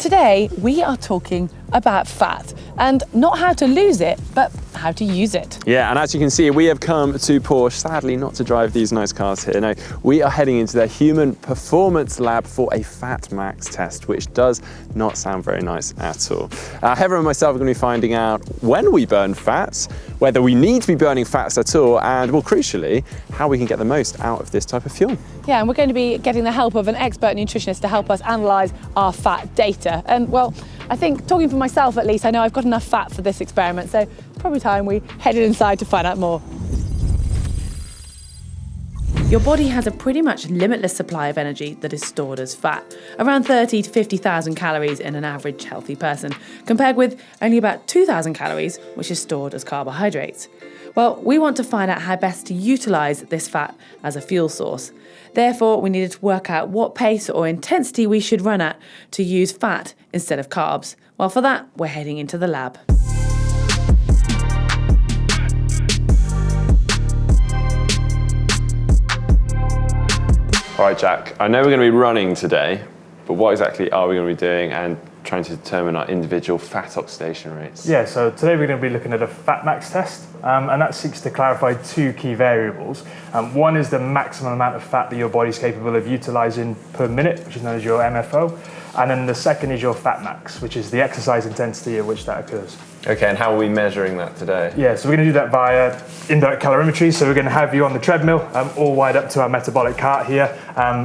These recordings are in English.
today we are talking about fat and not how to lose it, but how to use it. Yeah, and as you can see, we have come to Porsche, sadly not to drive these nice cars here. No, we are heading into their human performance lab for a fat max test, which does not sound very nice at all. Heather and myself are going to be finding out when we burn fats, whether we need to be burning fats at all, and, well, crucially, how we can get the most out of this type of fuel. Yeah, and we're going to be getting the help of an expert nutritionist to help us analyse our fat data. And, well, I think, talking for myself at least, I know I've got enough fat for this experiment, so it's probably time we headed inside to find out more. Your body has a pretty much limitless supply of energy that is stored as fat, around 30 to 50,000 calories in an average healthy person, compared with only about 2,000 calories, which is stored as carbohydrates. Well, we want to find out how best to utilise this fat as a fuel source. Therefore, we needed to work out what pace or intensity we should run at to use fat instead of carbs. Well, for that, we're heading into the lab. All right, Jack, I know we're going to be running today, but what exactly are we going to be doing and trying to determine our individual fat oxidation rates? Yeah, so today we're going to be looking at a fat max test, and that seeks to clarify two key variables. One is the maximum amount of fat that your body's capable of utilising per minute, which is known as your MFO, and then the second is your fat max, which is the exercise intensity at which that occurs. Okay, and how are we measuring that today? Yeah, so we're going to do that via indirect calorimetry. So we're going to have you on the treadmill, all wired up to our metabolic cart here.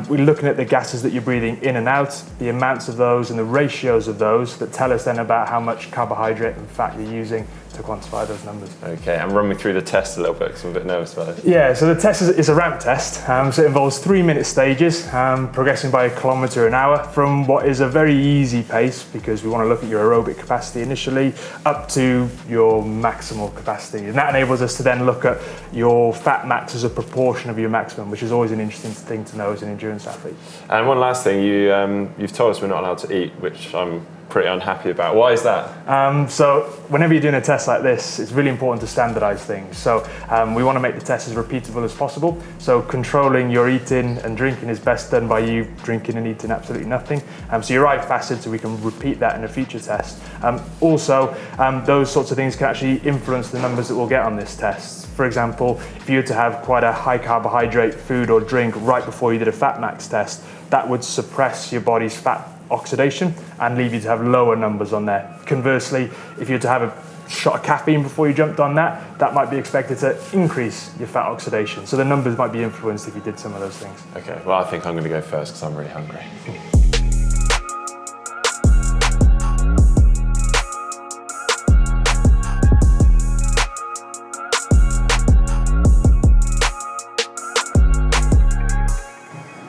We're looking at the gases that you're breathing in and out, the amounts of those and the ratios of those that tell us then about how much carbohydrate and fat you're using to quantify those numbers. Okay, and run me through the test a little bit because I'm a bit nervous about it. Yeah, so the test is a ramp test. So it involves 3-minute stages, progressing by 1 kilometre an hour from what is a very easy pace, because we want to look at your aerobic capacity initially, up to your maximal capacity. And that enables us to then look at your fat max as a proportion of your maximum, which is always an interesting thing to know as an endurance athlete. And one last thing, you've told us we're not allowed to eat, which I'm pretty unhappy about. Why is that? So whenever you're doing a test like this, it's really important to standardize things. So we want to make the test as repeatable as possible. So controlling your eating and drinking is best done by you drinking and eating absolutely nothing. So you arrive fasted so we can repeat that in a future test. Also, those sorts of things can actually influence the numbers that we'll get on this test. For example, if you were to have quite a high carbohydrate food or drink right before you did a fat max test, that would suppress your body's fat oxidation and leave you to have lower numbers on there. Conversely, if you were to have a shot of caffeine before you jumped on that, that might be expected to increase your fat oxidation. So the numbers might be influenced if you did some of those things. Okay, well, I think I'm going to go first because I'm really hungry.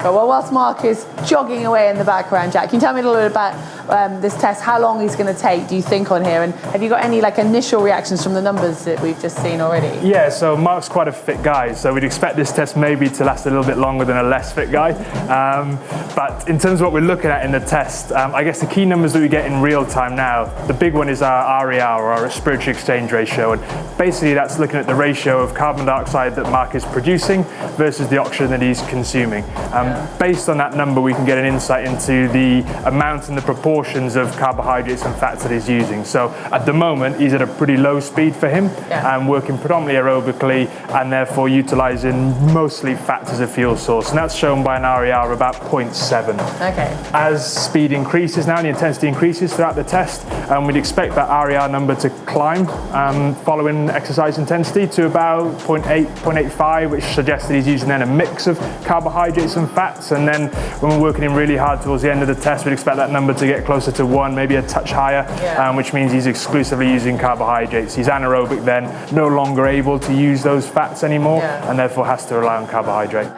Well, whilst Mark is jogging away in the background, Jack, can you tell me a little bit about this test, how long he's going to take, do you think, on here? And have you got any initial reactions from the numbers that we've just seen already? Yeah, so Mark's quite a fit guy, so we'd expect this test maybe to last a little bit longer than a less fit guy. But in terms of what we're looking at in the test, I guess the key numbers that we get in real time now, the big one is our RER, or our respiratory exchange ratio. And basically that's looking at the ratio of carbon dioxide that Mark is producing versus the oxygen that he's consuming. Based on that number, we can get an insight into the amount and the proportions of carbohydrates and fats that he's using. So at the moment, he's at a pretty low speed for him, working predominantly aerobically and therefore utilising mostly fats as a fuel source. And that's shown by an RER of about 0.7. Okay. As speed increases now and the intensity increases throughout the test, we'd expect that RER number to climb following exercise intensity to about 0.8, 0.85, which suggests that he's using then a mix of carbohydrates and fats. And then when we're working him really hard towards the end of the test, we'd expect that number to get closer to 1, maybe a touch higher, which means he's exclusively using carbohydrates. He's anaerobic then, no longer able to use those fats anymore, and therefore has to rely on carbohydrate.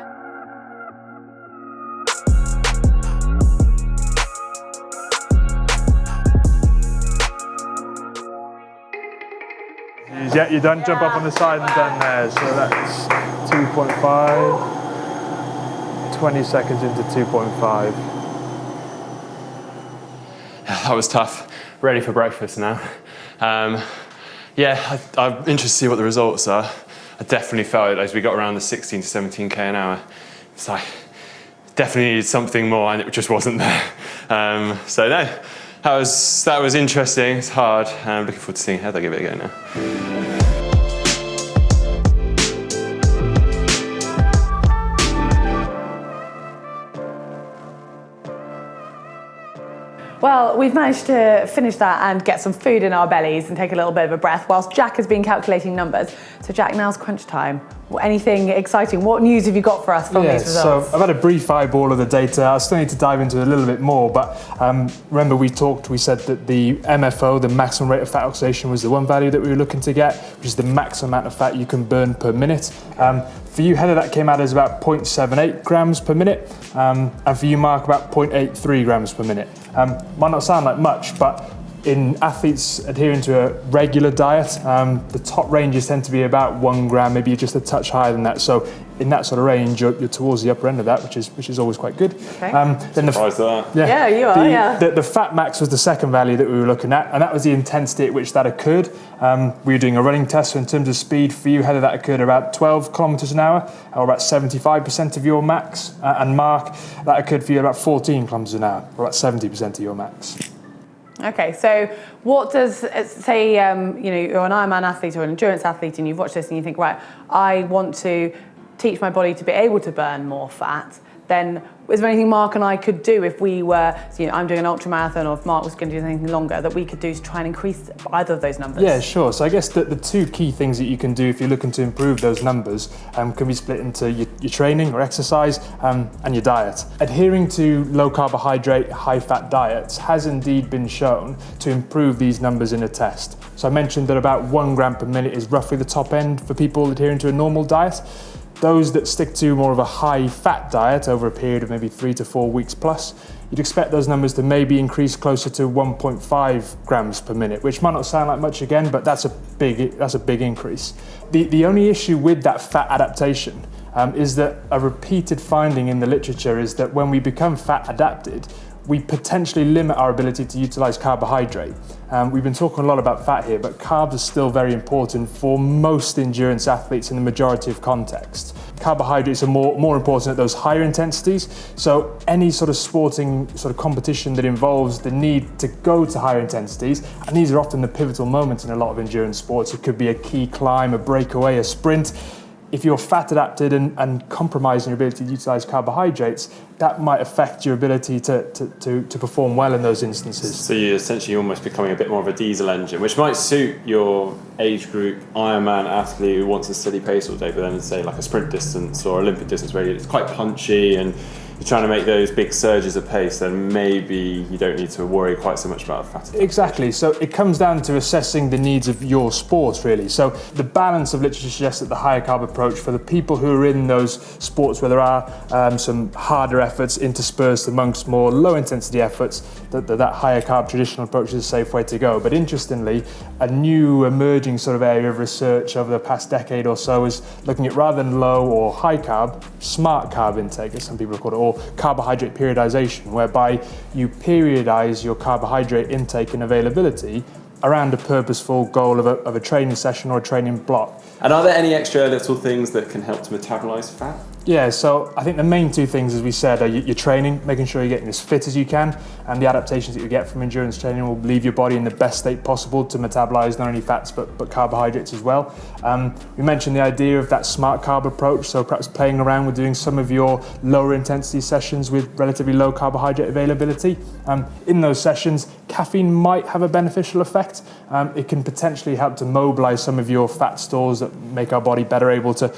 Yeah, you're done. Jump up on the side and done there. So that's 2.5. 20 seconds into 2.5. That was tough. Ready for breakfast now. Yeah, I'm interested to see what the results are. I definitely felt as we got around the 16 to 17k an hour, it's like definitely needed something more, and it just wasn't there. So no, That was interesting. It's hard. I'm looking forward to seeing Heather give it a go now. Well, we've managed to finish that and get some food in our bellies and take a little bit of a breath whilst Jack has been calculating numbers. So Jack, now's crunch time. Anything exciting? What news have you got for us from these results? So I've had a brief eyeball of the data. I still need to dive into it a little bit more, but remember we said that the MFO, the maximum rate of fat oxidation, was the one value that we were looking to get, which is the maximum amount of fat you can burn per minute. For you, Heather, that came out as about 0.78 grams per minute, and for you, Mark, about 0.83 grams per minute. Might not sound like much, but in athletes adhering to a regular diet, the top ranges tend to be about 1 gram, maybe just a touch higher than that. So in that sort of range, you're towards the upper end of that, which is always quite good. Okay. Then Surprised at that. Yeah, you are, yeah. The fat max was the second value that we were looking at, and that was the intensity at which that occurred. We were doing a running test, so in terms of speed, for you, Heather, that occurred about 12 kilometres an hour, or about 75% of your max. And Mark, that occurred for you about 14 kilometres an hour, or about 70% of your max. Okay, so what does, say, you're an Ironman athlete or an endurance athlete and you've watched this and you think, right, I want to teach my body to be able to burn more fat, then is there anything Mark and I could do if we were, I'm doing an ultra marathon, or if Mark was going to do anything longer, that we could do to try and increase either of those numbers? Yeah, sure. So I guess the two key things that you can do if you're looking to improve those numbers can be split into your training or exercise and your diet. Adhering to low carbohydrate, high fat diets has indeed been shown to improve these numbers in a test. So I mentioned that about 1 gram per minute is roughly the top end for people adhering to a normal diet. Those that stick to more of a high-fat diet over a period of maybe 3 to 4 weeks plus, you'd expect those numbers to maybe increase closer to 1.5 grams per minute, which might not sound like much again, but that's a big increase. The only issue with that fat adaptation is that a repeated finding in the literature is that when we become fat adapted, we potentially limit our ability to utilize carbohydrate. We've been talking a lot about fat here, but carbs are still very important for most endurance athletes in the majority of contexts. Carbohydrates are more important at those higher intensities, so any sort of sporting sort of competition that involves the need to go to higher intensities, and these are often the pivotal moments in a lot of endurance sports. It could be a key climb, a breakaway, a sprint. If you're fat adapted and compromising your ability to utilize carbohydrates, that might affect your ability to perform well in those instances. So you're essentially almost becoming a bit more of a diesel engine, which might suit your age group Ironman athlete who wants a steady pace all day, but then say like a sprint distance or Olympic distance where it's quite punchy and you're trying to make those big surges of pace, then maybe you don't need to worry quite so much about fat. Exactly. So it comes down to assessing the needs of your sport, really. So the balance of literature suggests that the higher carb approach for the people who are in those sports where there are some harder efforts interspersed amongst more low intensity efforts, that higher carb traditional approach is a safe way to go. But interestingly, a new emerging sort of area of research over the past decade or so is looking at, rather than low or high carb, smart carb intake, as some people call it, or carbohydrate periodization, whereby you periodize your carbohydrate intake and availability around a purposeful goal of a training session or a training block. And are there any extra little things that can help to metabolize fat? Yeah, so I think the main two things, as we said, are your training, making sure you're getting as fit as you can, and the adaptations that you get from endurance training will leave your body in the best state possible to metabolize not only fats but carbohydrates as well. We mentioned the idea of that smart carb approach, so perhaps playing around with doing some of your lower intensity sessions with relatively low carbohydrate availability. In those sessions, caffeine might have a beneficial effect. It can potentially help to mobilize some of your fat stores that make our body better able to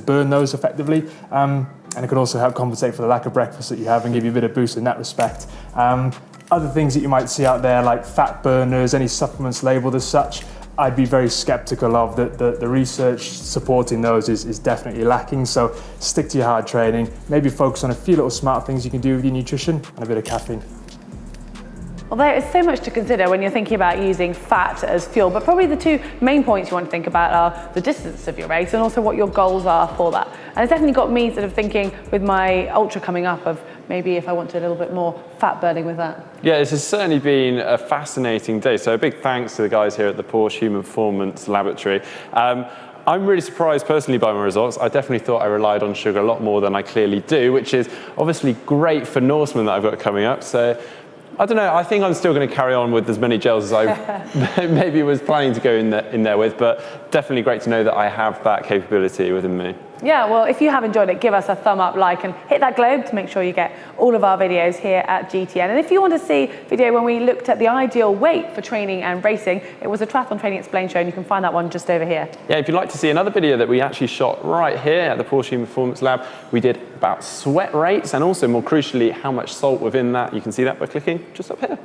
burn those effectively. And it can also help compensate for the lack of breakfast that you have and give you a bit of boost in that respect. Other things that you might see out there, like fat burners, any supplements labeled as such, I'd be very skeptical of. The research supporting those is definitely lacking. So stick to your hard training, maybe focus on a few little smart things you can do with your nutrition and a bit of caffeine. Well, there is so much to consider when you're thinking about using fat as fuel, but probably the two main points you want to think about are the distance of your race and also what your goals are for that. And it's definitely got me sort of thinking with my ultra coming up of maybe if I wanted a little bit more fat burning with that. Yeah, this has certainly been a fascinating day. So a big thanks to the guys here at the Porsche Human Performance Laboratory. I'm really surprised personally by my results. I definitely thought I relied on sugar a lot more than I clearly do, which is obviously great for Norseman that I've got coming up. So I don't know, I think I'm still going to carry on with as many gels as I maybe was planning to go in there with, but definitely great to know that I have that capability within me. Yeah, well, if you have enjoyed it, give us a thumb up, like, and hit that globe to make sure you get all of our videos here at GTN. And if you want to see a video when we looked at the ideal weight for training and racing, it was a Triathlon Training Explained show, and you can find that one just over here. Yeah, if you'd like to see another video that we actually shot right here at the Porsche Human Performance Lab, we did about sweat rates and also, more crucially, how much salt within that. You can see that by clicking just up here.